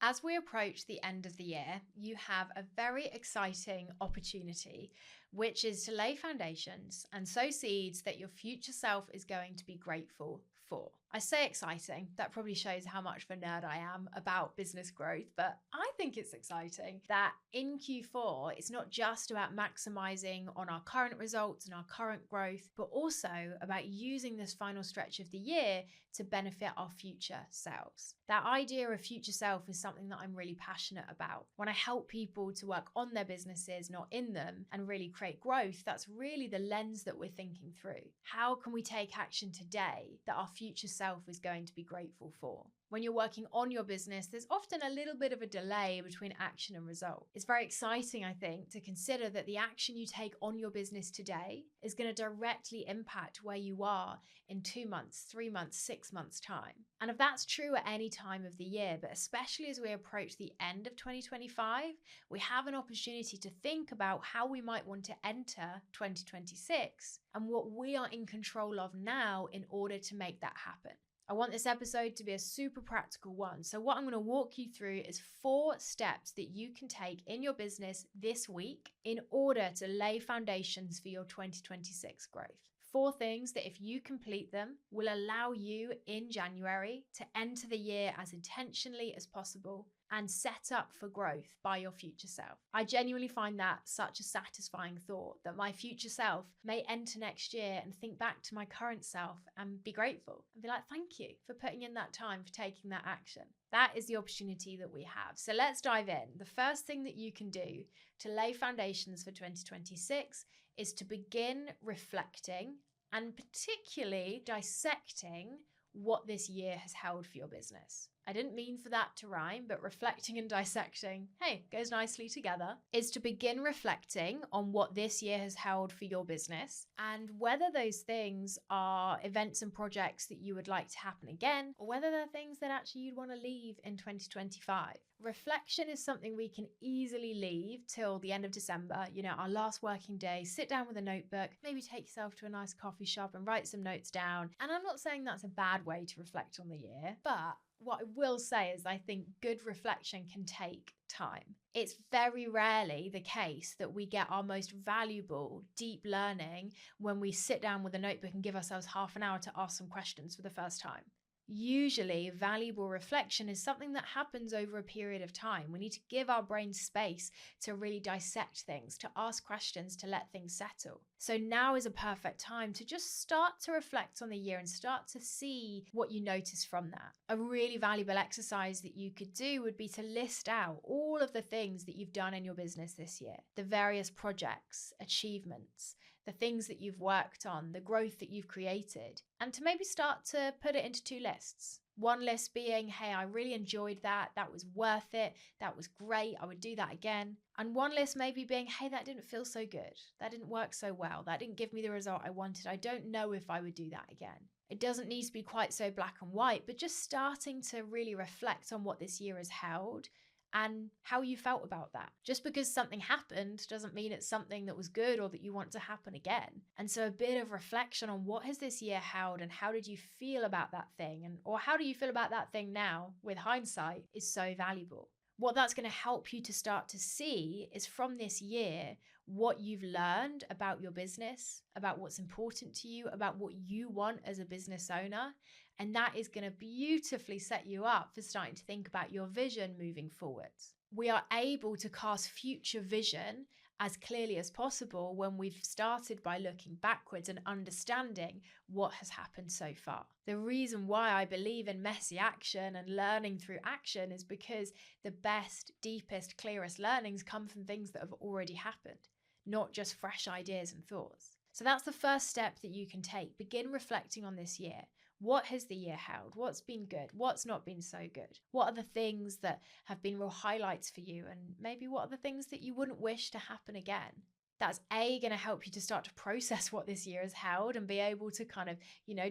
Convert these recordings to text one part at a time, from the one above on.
As we approach the end of the year, you have a very exciting opportunity, which is to lay foundations and sow seeds that your future self is going to be grateful for. I say exciting, that probably shows how much of a nerd I am about business growth, but I think it's exciting that in Q4, it's not just about maximizing on our current results and our current growth, but also about using this final stretch of the year to benefit our future selves. That idea of future self is something that I'm really passionate about. When I help people to work on their businesses, not in them, and really create growth, that's really the lens that we're thinking through. How can we take action today that our future self is going to be grateful for? When you're working on your business, there's often a little bit of a delay between action and result. It's very exciting, I think, to consider that the action you take on your business today is going to directly impact where you are in 2 months, 3 months, 6 months' time. And if that's true at any time of the year, but especially as we approach the end of 2025, we have an opportunity to think about how we might want to enter 2026 and what we are in control of now in order to make that happen. I want this episode to be a super practical one. So what I'm going to walk you through is 4 steps that you can take in your business this week in order to lay foundations for your 2026 growth. 4 things that if you complete them will allow you in January to enter the year as intentionally as possible and set up for growth by your future self. I genuinely find that such a satisfying thought that my future self may enter next year and think back to my current self and be grateful and be like, thank you for putting in that time, for taking that action. That is the opportunity that we have. So let's dive in. The first thing that you can do to lay foundations for 2026 is to begin reflecting and particularly dissecting what this year has held for your business. I didn't mean for that to rhyme, but reflecting and dissecting, hey, goes nicely together, is to begin reflecting on what this year has held for your business and whether those things are events and projects that you would like to happen again, or whether they're things that actually you'd want to leave in 2025. Reflection is something we can easily leave till the end of December, our last working day. Sit down with a notebook, maybe take yourself to a nice coffee shop and write some notes down. And I'm not saying that's a bad way to reflect on the year, but what I will say is I think good reflection can take time. It's very rarely the case that we get our most valuable, deep learning when we sit down with a notebook and give ourselves half an hour to ask some questions for the first time. Usually, valuable reflection is something that happens over a period of time. We need to give our brain space to really dissect things, to ask questions, to let things settle. So now is a perfect time to just start to reflect on the year and start to see what you notice from that. A really valuable exercise that you could do would be to list out all of the things that you've done in your business this year, the various projects, achievements, the things that you've worked on, the growth that you've created, and to maybe start to put it into 2 lists. One list being, hey, I really enjoyed that. That was worth it. That was great. I would do that again. And one list maybe being, hey, that didn't feel so good. That didn't work so well. That didn't give me the result I wanted. I don't know if I would do that again. It doesn't need to be quite so black and white, but just starting to really reflect on what this year has held and how you felt about that. Just because something happened doesn't mean it's something that was good or that you want to happen again. And so a bit of reflection on what has this year held and how did you feel about that thing, or how do you feel about that thing now with hindsight, is so valuable. What that's going to help you to start to see is from this year what you've learned about your business, about what's important to you, about what you want as a business owner. And that is going to beautifully set you up for starting to think about your vision moving forwards. We are able to cast future vision as clearly as possible when we've started by looking backwards and understanding what has happened so far. The reason why I believe in messy action and learning through action is because the best, deepest, clearest learnings come from things that have already happened, not just fresh ideas and thoughts. So that's the first step that you can take. Begin reflecting on this year. What has the year held? What's been good? What's not been so good? What are the things that have been real highlights for you? And maybe what are the things that you wouldn't wish to happen again? That's going to help you to start to process what this year has held and be able to kind of,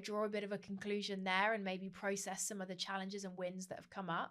draw a bit of a conclusion there and maybe process some of the challenges and wins that have come up.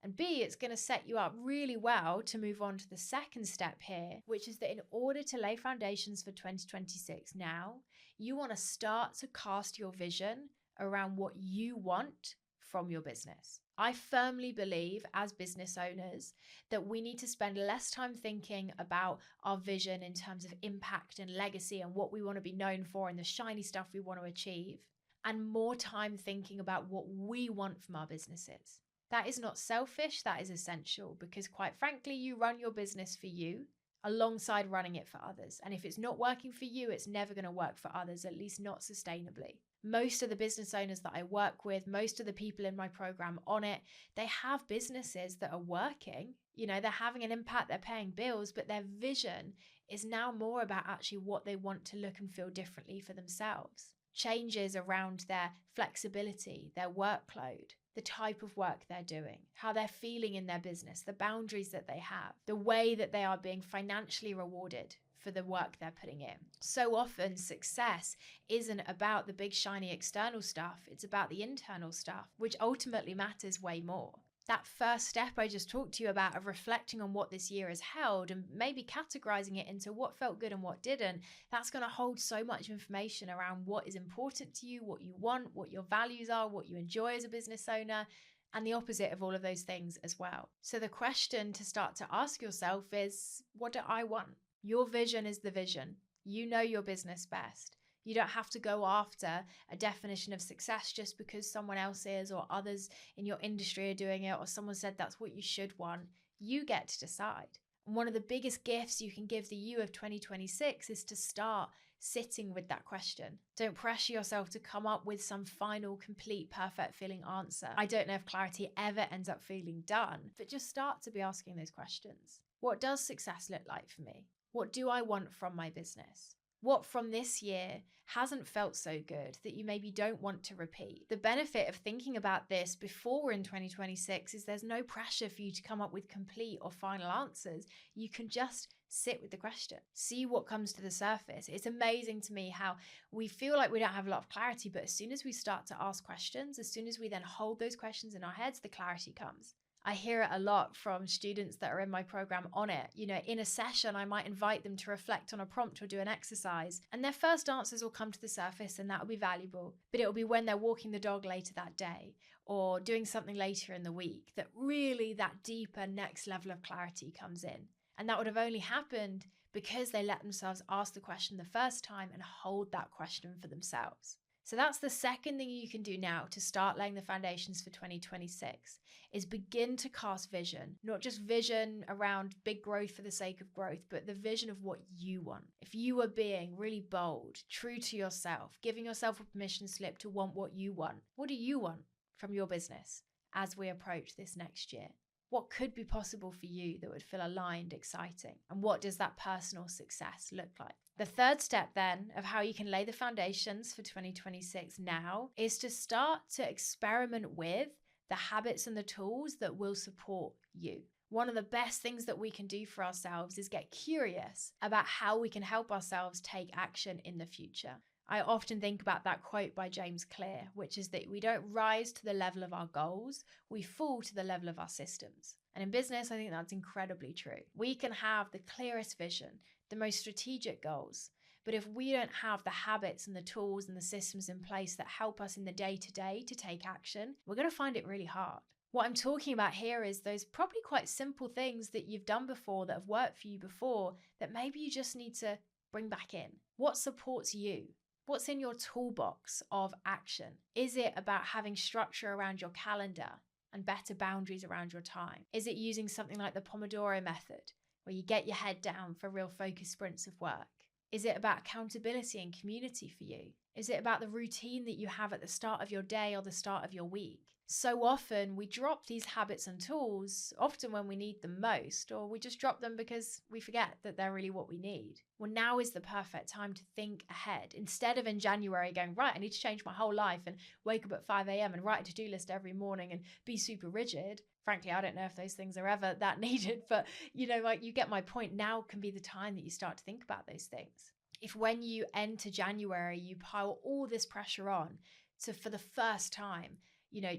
And B, it's going to set you up really well to move on to the second step here, which is that in order to lay foundations for 2026 now, you want to start to cast your vision around what you want from your business. I firmly believe as business owners that we need to spend less time thinking about our vision in terms of impact and legacy and what we want to be known for and the shiny stuff we want to achieve, and more time thinking about what we want from our businesses. That is not selfish, that is essential, because quite frankly, you run your business for you alongside running it for others. And if it's not working for you, it's never going to work for others, at least not sustainably. Most of the business owners that I work with, most of the people in my program on it, they have businesses that are working. They're having an impact, they're paying bills, but their vision is now more about actually what they want to look and feel differently for themselves. Changes around their flexibility, their workload, the type of work they're doing, how they're feeling in their business, the boundaries that they have, the way that they are being financially rewarded for the work they're putting in. So often success isn't about the big shiny external stuff, it's about the internal stuff, which ultimately matters way more. That first step I just talked to you about of reflecting on what this year has held and maybe categorizing it into what felt good and what didn't, that's going to hold so much information around what is important to you, what you want, what your values are, what you enjoy as a business owner, and the opposite of all of those things as well. So the question to start to ask yourself is, what do I want? Your vision is the vision. You know your business best. You don't have to go after a definition of success just because someone else is or others in your industry are doing it or someone said that's what you should want. You get to decide. And one of the biggest gifts you can give the you of 2026 is to start sitting with that question. Don't pressure yourself to come up with some final, complete, perfect feeling answer. I don't know if clarity ever ends up feeling done, but just start to be asking those questions. What does success look like for me? What do I want from my business? What from this year hasn't felt so good that you maybe don't want to repeat? The benefit of thinking about this before we're in 2026 is there's no pressure for you to come up with complete or final answers. You can just sit with the question, see what comes to the surface. It's amazing to me how we feel like we don't have a lot of clarity, but as soon as we start to ask questions, as soon as we then hold those questions in our heads, the clarity comes. I hear it a lot from students that are in my program on it. In a session, I might invite them to reflect on a prompt or do an exercise, and their first answers will come to the surface and that will be valuable. But it will be when they're walking the dog later that day or doing something later in the week that really that deeper next level of clarity comes in. And that would have only happened because they let themselves ask the question the first time and hold that question for themselves. So that's the second thing you can do now to start laying the foundations for 2026 is begin to cast vision, not just vision around big growth for the sake of growth, but the vision of what you want. If you are being really bold, true to yourself, giving yourself a permission slip to want what you want, what do you want from your business as we approach this next year? What could be possible for you that would feel aligned, exciting? And what does that personal success look like? The third step then of how you can lay the foundations for 2026 now is to start to experiment with the habits and the tools that will support you. One of the best things that we can do for ourselves is get curious about how we can help ourselves take action in the future. I often think about that quote by James Clear, which is that we don't rise to the level of our goals, we fall to the level of our systems. And in business, I think that's incredibly true. We can have the clearest vision, the most strategic goals, but if we don't have the habits and the tools and the systems in place that help us in the day-to-day to take action, we're going to find it really hard. What I'm talking about here is those probably quite simple things that you've done before that have worked for you before that maybe you just need to bring back in. What supports you? What's in your toolbox of action? Is it about having structure around your calendar and better boundaries around your time? Is it using something like the Pomodoro method, where you get your head down for real focused sprints of work? Is it about accountability and community for you? Is it about the routine that you have at the start of your day or the start of your week? So often we drop these habits and tools, often when we need them most, or we just drop them because we forget that they're really what we need. Well, now is the perfect time to think ahead. Instead of in January going, right, I need to change my whole life and wake up at 5 a.m. and write a to-do list every morning and be super rigid. Frankly, I don't know if those things are ever that needed, but you get my point. Now can be the time that you start to think about those things. If when you enter January, you pile all this pressure on to, for the first time,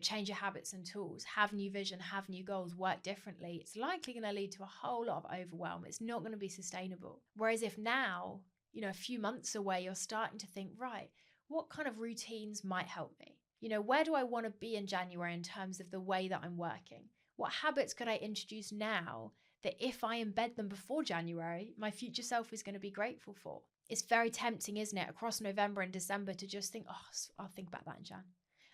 change your habits and tools, have new vision, have new goals, work differently, it's likely going to lead to a whole lot of overwhelm. It's not going to be sustainable. Whereas if now, a few months away, you're starting to think, right, what kind of routines might help me? Where do I want to be in January in terms of the way that I'm working? What habits could I introduce now that if I embed them before January, my future self is going to be grateful for? It's very tempting, isn't it, across November and December to just think, I'll think about that in Jan.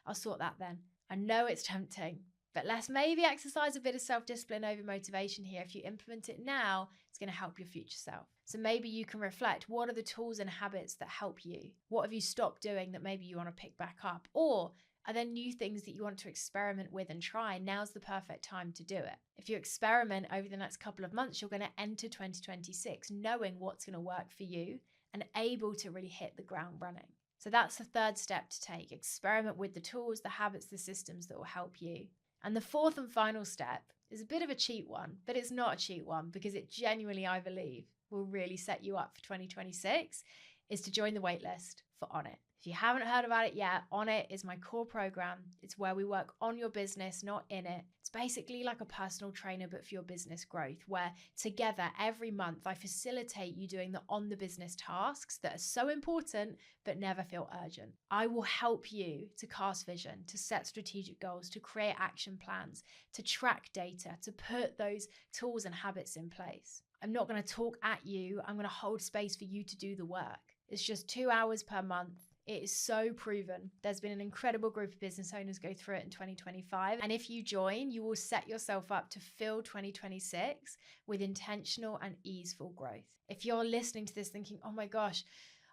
I'll sort that then. I know it's tempting, but let's maybe exercise a bit of self-discipline over motivation here. If you implement it now, it's going to help your future self. So maybe you can reflect, what are the tools and habits that help you? What have you stopped doing that maybe you want to pick back up? Or are there new things that you want to experiment with and try? Now's the perfect time to do it. If you experiment over the next couple of months, you're going to enter 2026 knowing what's going to work for you and able to really hit the ground running. So that's the third step to take. Experiment with the tools, the habits, the systems that will help you. And the fourth and final step is a bit of a cheat one, but it's not a cheat one because it genuinely, I believe, will really set you up for 2026, is to join the waitlist for On It. If you haven't heard about it yet, On It is my core program. It's where we work on your business, not in it. It's basically like a personal trainer, but for your business growth, where together every month I facilitate you doing the on the business tasks that are so important, but never feel urgent. I will help you to cast vision, to set strategic goals, to create action plans, to track data, to put those tools and habits in place. I'm not going to talk at you. I'm going to hold space for you to do the work. It's just 2 hours per month. It is so proven. There's been an incredible group of business owners go through it in 2025. And if you join, you will set yourself up to fill 2026 with intentional and easeful growth. If you're listening to this thinking, oh my gosh,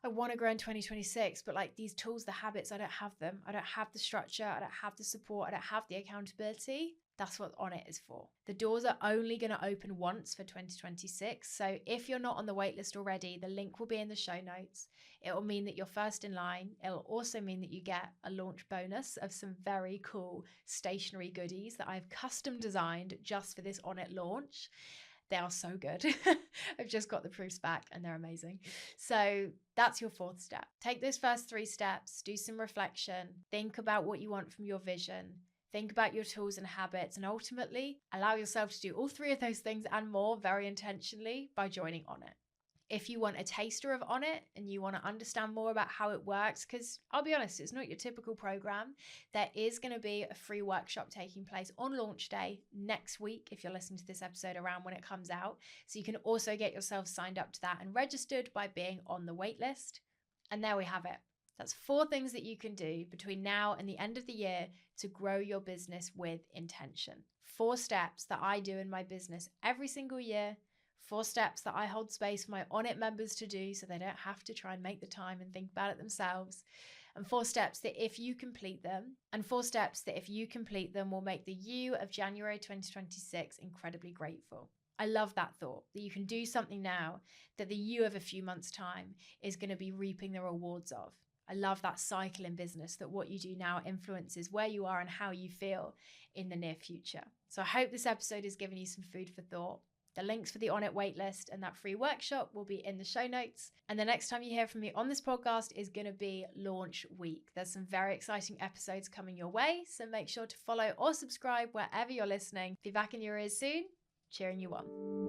I want to grow in 2026, but like these tools, the habits, I don't have them. I don't have the structure. I don't have the support. I don't have the accountability. That's what On It is for. The doors are only going to open once for 2026. So if you're not on the waitlist already, the link will be in the show notes. It will mean that you're first in line. It'll also mean that you get a launch bonus of some very cool stationery goodies that I've custom designed just for this On It launch. They are so good. I've just got the proofs back and they're amazing. So that's your fourth step. Take those first 3 steps, do some reflection, think about what you want from your vision, think about your tools and habits, and ultimately allow yourself to do all 3 of those things and more very intentionally by joining On It. If you want a taster of On It and you want to understand more about how it works, because I'll be honest, it's not your typical program, there is going to be a free workshop taking place on launch day next week, if you're listening to this episode around when it comes out. So you can also get yourself signed up to that and registered by being on the waitlist. And there we have it. That's 4 things that you can do between now and the end of the year to grow your business with intention. 4 steps that I do in my business every single year. 4 steps that I hold space for my On It members to do so they don't have to try and make the time and think about it themselves. And 4 steps that if you complete them, will make the you of January 2026 incredibly grateful. I love that thought, that you can do something now that the you of a few months' time is going to be reaping the rewards of. I love that cycle in business, that what you do now influences where you are and how you feel in the near future. So I hope this episode has given you some food for thought. The links for the On It waitlist and that free workshop will be in the show notes. And the next time you hear from me on this podcast is going to be launch week. There's some very exciting episodes coming your way, so make sure to follow or subscribe wherever you're listening. Be back in your ears soon, cheering you on.